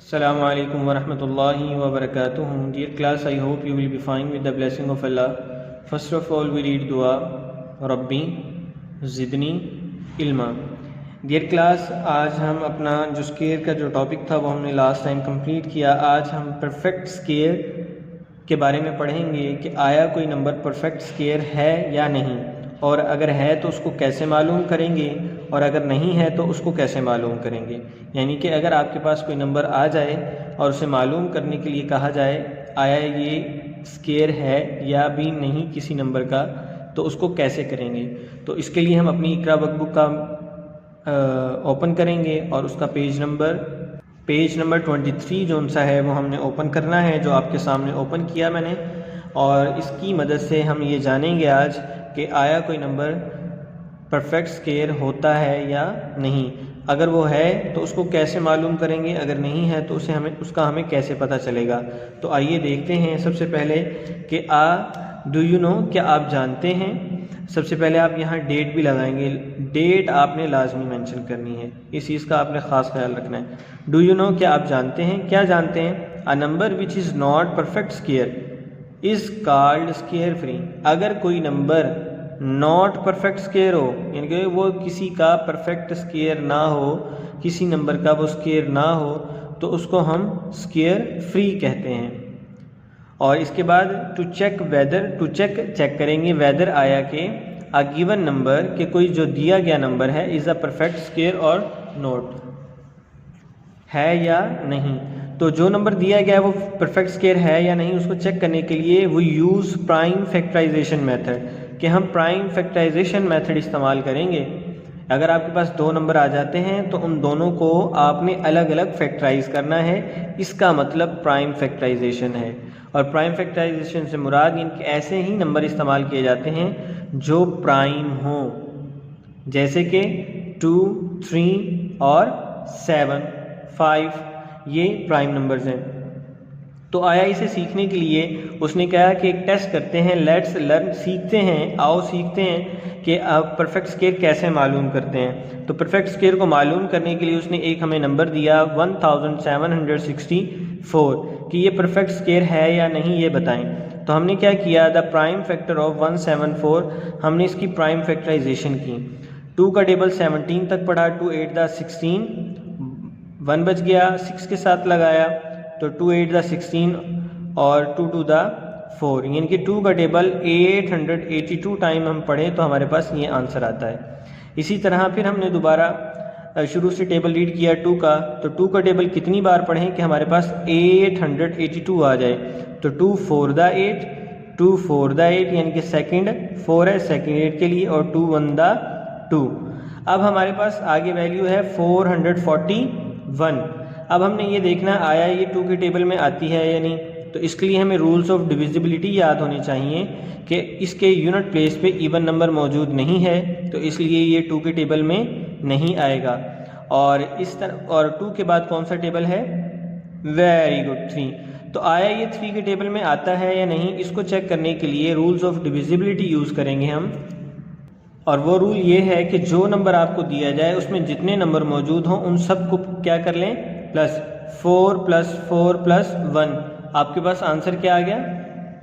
Assalamu alaikum wa rahmatullahi wa barakatuh. Dear class, I hope you will be fine with the blessing of Allah. First of all, we read dua, Rabbi ज़िदनी इल्मा. Dear class, आज हम अपना जो square का जो topic था वो हमने लास्ट टाइम कंप्लीट किया. आज हम परफेक्ट स्केयर के बारे में पढ़ेंगे कि आया कोई नंबर परफेक्ट स्केयर है या नहीं, और अगर है तो उसको कैसे मालूम करेंगे, और अगर नहीं है तो उसको कैसे मालूम करेंगे. यानी कि अगर आपके पास कोई नंबर आ जाए और उसे मालूम करने के लिए कहा जाए आया ये स्केयर है या भी नहीं किसी नंबर का, तो उसको कैसे करेंगे. तो इसके लिए हम अपनी इकरा वर्कबुक का ओपन करेंगे और उसका पेज नंबर 23 जो सा है वो हमने ओपन करना है, जो आपके सामने ओपन किया मैंने. और इसकी मदद से हम ये जानेंगे आज कि आया कोई नंबर परफेक्ट स्केयर होता है या नहीं. अगर वो है तो उसको कैसे मालूम करेंगे, अगर नहीं है तो उसका हमें कैसे पता चलेगा. तो आइए देखते हैं. सबसे पहले कि डू यू नो, क्या आप जानते हैं. सबसे पहले आप यहाँ डेट भी लगाएंगे. डेट आपने लाजमी मेंशन करनी है, इस चीज़ का आपने ख़ास ख्याल रखना है. डू यू नो, क्या आप जानते हैं. क्या जानते हैं. A number which is not perfect square is called square free. अगर कोई नंबर नॉट परफेक्ट स्केयर हो, यानी कि वो किसी का परफेक्ट स्केयर ना हो, किसी नंबर का वो स्केयर ना हो, तो उसको हम स्केयर फ्री कहते हैं. और इसके बाद टू चेक वेदर, चेक करेंगे वेदर आया के अ गिवन नंबर के कोई जो दिया गया नंबर है इज़ अ परफेक्ट स्केयर और नोट है या नहीं. तो जो नंबर दिया गया है वो परफेक्ट स्केयर है या नहीं, उसको चेक करने के लिए वो यूज़ प्राइम फैक्टराइजेशन मेथड, कि हम प्राइम फैक्टराइजेशन मेथड इस्तेमाल करेंगे. अगर आपके पास दो नंबर आ जाते हैं तो उन दोनों को आपने अलग अलग फैक्टराइज करना है. इसका मतलब प्राइम फैक्टराइजेशन है. और प्राइम फैक्टराइजेशन से मुराद इनके ऐसे ही नंबर इस्तेमाल किए जाते हैं जो प्राइम हो, जैसे कि 2, 3 और 7, 5 ये प्राइम नंबर्स हैं. तो आया इसे सीखने के लिए उसने कहा कि एक टेस्ट करते हैं. लेट्स लर्न, सीखते हैं, आओ सीखते हैं कि आप परफेक्ट स्केयर कैसे मालूम करते हैं. तो परफेक्ट स्केयर को मालूम करने के लिए उसने एक हमें नंबर दिया 1764 कि ये परफेक्ट स्केयर है या नहीं ये बताएं. तो हमने क्या किया, द प्राइम फैक्टर ऑफ 174, हमने इसकी प्राइम फैक्टराइजेशन की. 2 का टेबल 17 तक पढ़ा. 2 8 द 16, 1 बच गया, 6 के साथ लगाया तो 2 8 द 16 और 2 2 द 4, यानी कि 2 का टेबल 882 टाइम हम पढ़े तो हमारे पास ये आंसर आता है. इसी तरह फिर हमने दोबारा शुरू से टेबल रीड किया 2 का, तो 2 का टेबल कितनी बार पढ़ें कि हमारे पास 882 आ जाए. तो 2 4 द 8, 2 4 द 8, यानी कि सेकंड 4 है सेकंड 8 के लिए, और 2 1 द 2. अब हमारे पास आगे वैल्यू है 441. अब हमने ये देखना आया ये 2 के टेबल में आती है या नहीं. तो इसके लिए हमें रूल्स ऑफ डिविजिबिलिटी याद होने चाहिए कि इसके यूनिट प्लेस पे इवन नंबर मौजूद नहीं है, तो इसलिए ये 2 के टेबल में नहीं आएगा. और इस तरह, और 2 के बाद कौन सा टेबल है, वेरी गुड, 3. तो आया ये 3 के टेबल में आता है या नहीं, इसको चेक करने के लिए रूल्स ऑफ डिविजिबिलिटी यूज़ करेंगे हम. और वो रूल ये है कि जो नंबर आपको दिया जाए उसमें जितने नंबर मौजूद हों उन सब को क्या कर लें, प्लस. 4 + 4 + 1, आपके पास आंसर क्या आ गया,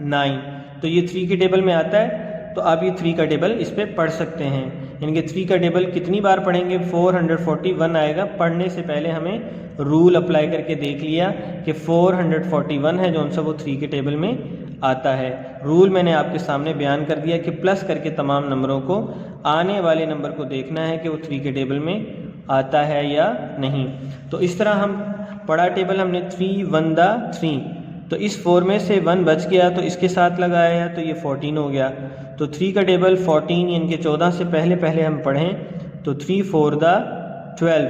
9. तो ये 3 के टेबल में आता है, तो आप ये 3 का टेबल इस पर पढ़ सकते हैं. यानी कि 3 का टेबल कितनी बार पढ़ेंगे, 441 आएगा. पढ़ने से पहले हमें रूल अप्लाई करके देख लिया कि 441 है जो सा वो 3 के टेबल में आता है. रूल मैंने आपके सामने बयान कर दिया कि प्लस करके तमाम नंबरों को, आने वाले नंबर को देखना है कि वो 3 के टेबल में आता है या नहीं. तो इस तरह हम पढ़ा टेबल हमने 3 1 द 3, तो इस 4 में से 1 बच गया तो इसके साथ लगाया तो ये 14 हो गया. तो 3 का टेबल 14, यानी कि 14 से पहले हम पढ़ें तो 3 4 द 12.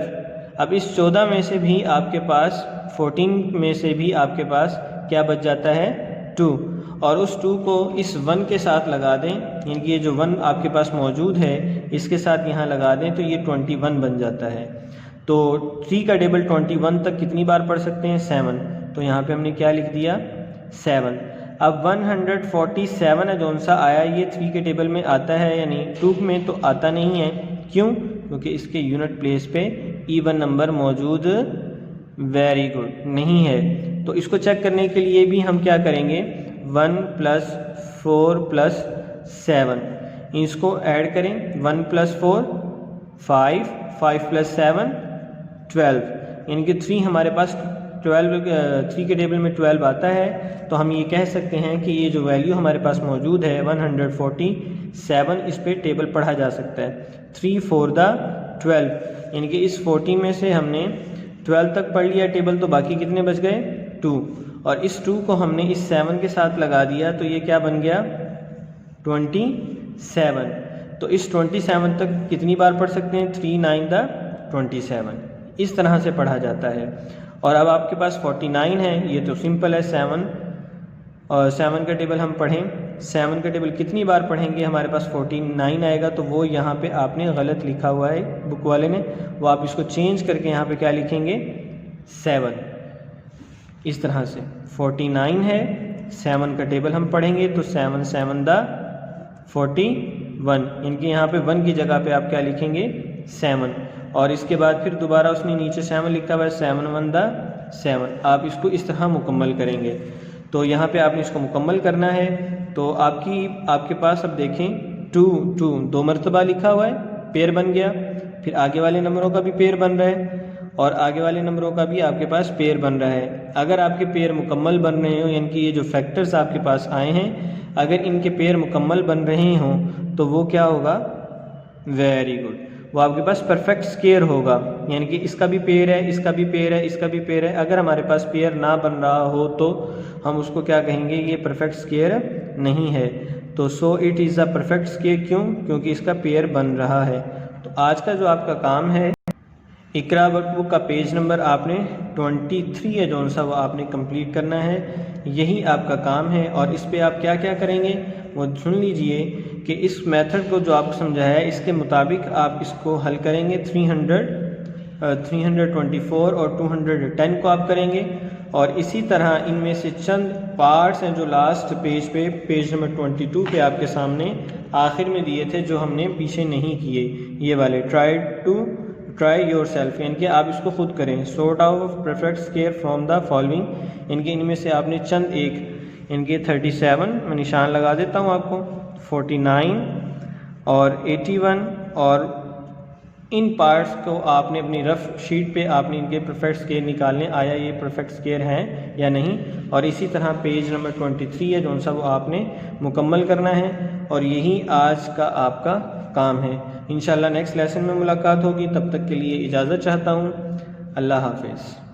अब इस 14 में से भी आपके पास 14 में से भी आपके पास क्या बच जाता है, 2. और उस 2 को इस 1 के साथ लगा दें, यानी कि ये जो 1 आपके पास मौजूद है इसके साथ यहाँ लगा दें तो ये 21 बन जाता है. तो 3 का टेबल 21 तक कितनी बार पढ़ सकते हैं, 7. तो यहाँ पे हमने क्या लिख दिया, 7. अब 147 है जो सा आया ये 3 के टेबल में आता है या नहीं, 2 में तो आता नहीं है. क्यों, क्योंकि इसके यूनिट प्लेस पे इवन नंबर मौजूद वेरी गुड, नहीं है। तो इसको चेक करने के लिए भी हम क्या करेंगे, 1 + 4 + 7, इसको ऐड करें। 1 + 4 5, 5 + 7 12, यानी कि 3 हमारे पास 3 के टेबल में 12 आता है। तो हम ये कह सकते हैं कि ये जो वैल्यू हमारे पास मौजूद है 147, इस पे टेबल पढ़ा जा सकता है। 3 4 12, यानी कि इस 40 में से हमने 12 तक पढ़ लिया टेबल, तो बाकी कितने बच गए, 2, और इस 2 को हमने इस 7 के साथ लगा दिया, तो ये क्या बन गया, 27। तो इस 27 तक कितनी बार पढ़ सकते हैं, 3 9 27, इस तरह से पढ़ा जाता है। और अब आपके पास 49 है, ये तो सिंपल है, 7 और 7 का टेबल हम पढ़ें, 7 का टेबल कितनी बार पढ़ेंगे, हमारे पास 49 आएगा। तो वो यहाँ पे आपने गलत लिखा हुआ है बुक वाले ने, वो आप इसको चेंज करके यहाँ पे क्या लिखेंगे, 7, इस तरह से 49 है, 7 का टेबल हम पढ़ेंगे तो 7 7 41, इनके यहाँ पे 1 की जगह पे आप क्या लिखेंगे, 7, और इसके बाद फिर दोबारा उसने नीचे 7 लिखा हुआ है, 7 1 7। आप इसको इस तरह मुकम्मल करेंगे। तो यहाँ पे आपने इसको मुकम्मल करना है। तो आपके पास अब देखें 2 2 मरतबा लिखा हुआ है, पेयर बन गया, फिर आगे वाले नंबरों का भी पेयर बन रहा है और आगे वाले नंबरों का भी आपके पास पेयर बन रहा है। अगर आपके पेयर मुकम्मल बन रहे हो, यानी कि ये जो फैक्टर्स आपके पास आए हैं, अगर इनके पेयर मुकम्मल बन रहे हों तो वो क्या होगा, वेरी गुड, वो आपके पास परफेक्ट स्क्वायर होगा, यानी कि इसका भी पेयर है, इसका भी पेयर है, इसका भी पेयर है। अगर हमारे पास पेयर ना बन रहा हो तो हम उसको क्या कहेंगे, ये परफेक्ट स्क्वायर नहीं है। तो so it is a perfect square, क्यों, क्योंकि इसका पेयर बन रहा है। तो आज का जो आपका काम है, इकरा वर्कबुक का पेज नंबर आपने 23 है जौन सा, वो आपने कंप्लीट करना है, यही आपका काम है। और इस पे आप क्या क्या करेंगे वो सुन लीजिए कि इस मेथड को जो आपको समझाया है इसके मुताबिक आप इसको हल करेंगे। 324 और 210 को आप करेंगे, और इसी तरह इनमें से चंद पार्ट्स हैं जो लास्ट पेज पे, पेज नंबर 22 पे आपके सामने आखिर में दिए थे, जो हमने पीछे नहीं किए, ये वाले ट्राई योर सेल्फ, यानी कि आप इसको खुद करें। Sort out perfect square from the following, इनके इनमें से आपने चंद एक, इनके 37 मैं निशान लगा देता हूँ आपको, 49 और 81, और इन पार्ट्स को आपने अपनी रफ शीट पे आपने इनके परफेक्ट स्क्वायर निकालने, आया ये परफेक्ट स्क्वायर हैं या नहीं। और इसी तरह पेज नंबर 23 है जौन सा, वो आपने मुकम्मल करना है, और यही आज का आपका काम है। इंशाल्लाह नेक्स्ट लेसन में मुलाकात होगी, तब तक के लिए इजाज़त चाहता हूँ। अल्लाह हाफिज़।